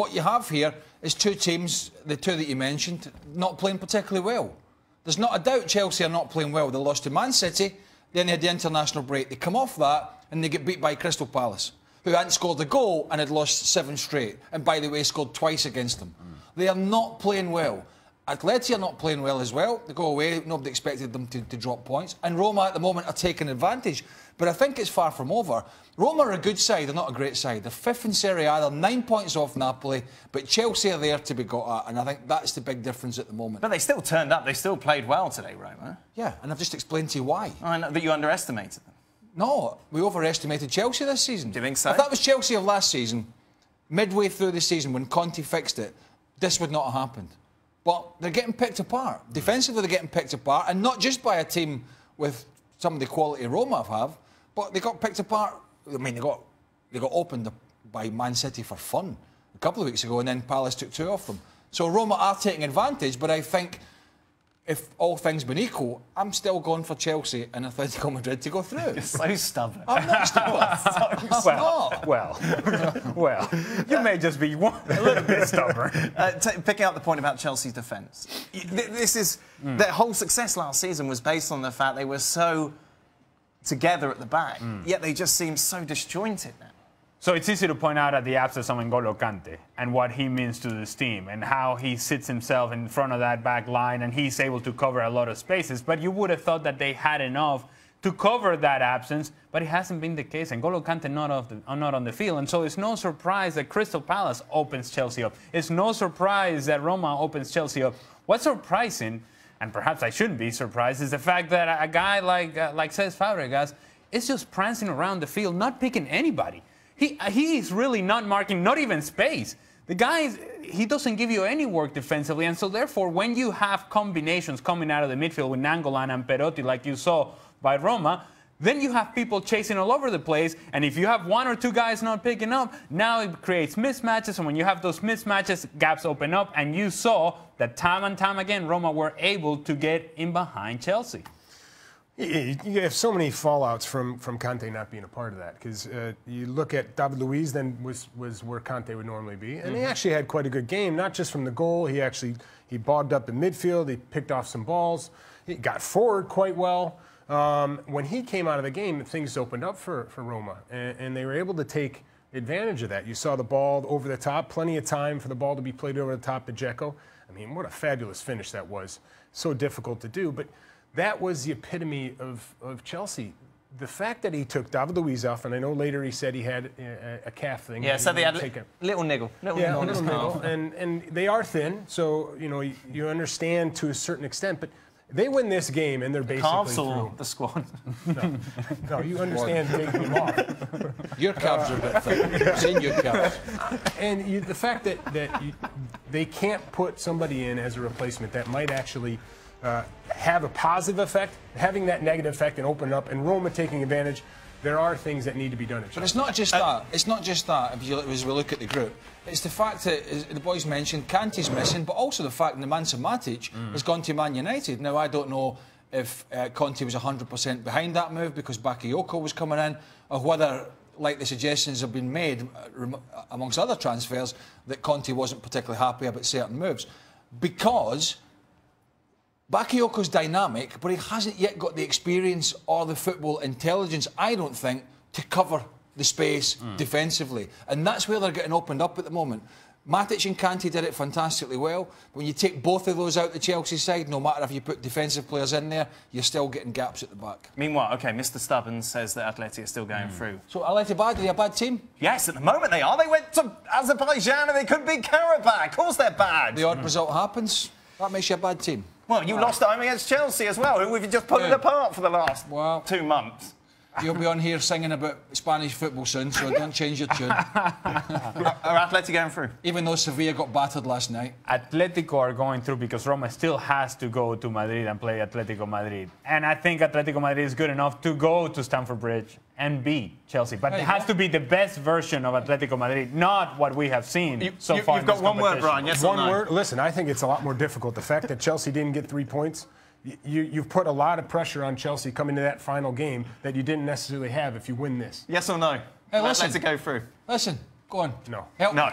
What you have here is two teams, the two that you mentioned, not playing particularly well. There's not a doubt Chelsea are not playing well. They lost to Man City, then they had the international break. They come off that and they get beat by Crystal Palace, who hadn't scored a goal and had lost 7 straight. And by the way, scored twice against them. They are not playing well. Atleti are not playing well as well. They go away. Nobody expected them to drop points. And Roma at the moment are taking advantage. But I think it's far from over. Roma are a good side. They're not a great side. They're 5th in Serie A. They're 9 points off Napoli. But Chelsea are there to be got at. And I think that's the big difference at the moment. But they still turned up. They still played well today, Roma. Yeah, and I've just explained to you why. I know that you underestimated them. No, we overestimated Chelsea this season. Do you think so? If that was Chelsea of last season, midway through the season when Kante fixed it, this would not have happened. But they're getting picked apart. Defensively, they're getting picked apart, and not just by a team with some of the quality Roma have, but they got picked apart. I mean, they got opened by Man City for fun a couple of weeks ago, and then Palace took 2 off them. So Roma are taking advantage, but I think if all things been equal, I'm still going for Chelsea and Atletico Madrid to go through. You're so stubborn. I'm not stubborn. Well, you may just be a little bit stubborn. Picking up the point about Chelsea's defence, this is their whole success last season was based on the fact they were so together at the back, yet they just seem so disjointed now. So it's easy to point out at the absence of N'Golo Kante and what he means to this team and how he sits himself in front of that back line and he's able to cover a lot of spaces. But you would have thought that they had enough to cover that absence, but it hasn't been the case. N'Golo Kante not on the field, and so it's no surprise that Crystal Palace opens Chelsea up. It's no surprise that Roma opens Chelsea up. What's surprising, and perhaps I shouldn't be surprised, is the fact that a guy like Cesc Fabregas is just prancing around the field, not picking anybody. He is really not marking, not even space. The guy, he doesn't give you any work defensively, and so therefore when you have combinations coming out of the midfield with Nainggolan and Perotti like you saw by Roma, then you have people chasing all over the place, and if you have 1 or 2 guys not picking up, now it creates mismatches, and when you have those mismatches, gaps open up, and you saw that time and time again Roma were able to get in behind Chelsea. You have so many fallouts from Kante not being a part of that, because you look at David Luiz, then was where Kante would normally be, and he actually had quite a good game, not just from the goal. He bogged up in midfield, he picked off some balls, he got forward quite well. When he came out of the game, things opened up for Roma, and they were able to take advantage of that. You saw the ball over the top, plenty of time for the ball to be played over the top to Dzeko. I mean, what a fabulous finish that was. So difficult to do, but that was the epitome of Chelsea. The fact that he took David Luiz off, and I know later he said he had a calf thing. Yeah, so they had a little niggle. And they are thin, so you understand to a certain extent, but they win this game and they're basically through. The squad. No, you understand taking them off. Your calves are a bit thin. I've seen your calves. And the fact that they can't put somebody in as a replacement that might actually have a positive effect, having that negative effect and open up, and Roma taking advantage, there are things that need to be done. But it's not just that. It's not just that, as we look at the group. It's the fact that, as the boys mentioned, Kante's missing, but also the fact that Nemanja Matic has gone to Man United. Now, I don't know if Conte was 100% behind that move because Bakayoko was coming in, or whether, like the suggestions have been made, amongst other transfers, that Conte wasn't particularly happy about certain moves. Because Bakayoko's dynamic, but he hasn't yet got the experience or the football intelligence, I don't think, to cover the space defensively. And that's where they're getting opened up at the moment. Matic and Kante did it fantastically well. When you take both of those out the Chelsea side, no matter if you put defensive players in there, you're still getting gaps at the back. Meanwhile, OK, Mr. Stubborn says that Atleti are still going through. So Atleti, are they a bad team? Yes, at the moment they are. They went to Azerbaijan and they could beat Karabakh. Of course they're bad. The odd result happens. That makes you a bad team. Well, you lost at home against Chelsea as well, who we've just put it apart for the last 2 months. You'll be on here singing about Spanish football soon, so don't change your tune. Are Atleti going through? Even though Sevilla got battered last night. Atletico are going through because Roma still has to go to Madrid and play Atletico Madrid. And I think Atletico Madrid is good enough to go to Stamford Bridge and beat Chelsea. But it has to be the best version of Atletico Madrid, not what we have seen so far. You've got one word, Brian. Yes or no? One word. Listen, I think it's a lot more difficult. The fact that Chelsea didn't get 3 points, you've put a lot of pressure on Chelsea coming to that final game that you didn't necessarily have if you win this. Yes or no? Hey, listen. Let's go through. Listen, go on. No. No.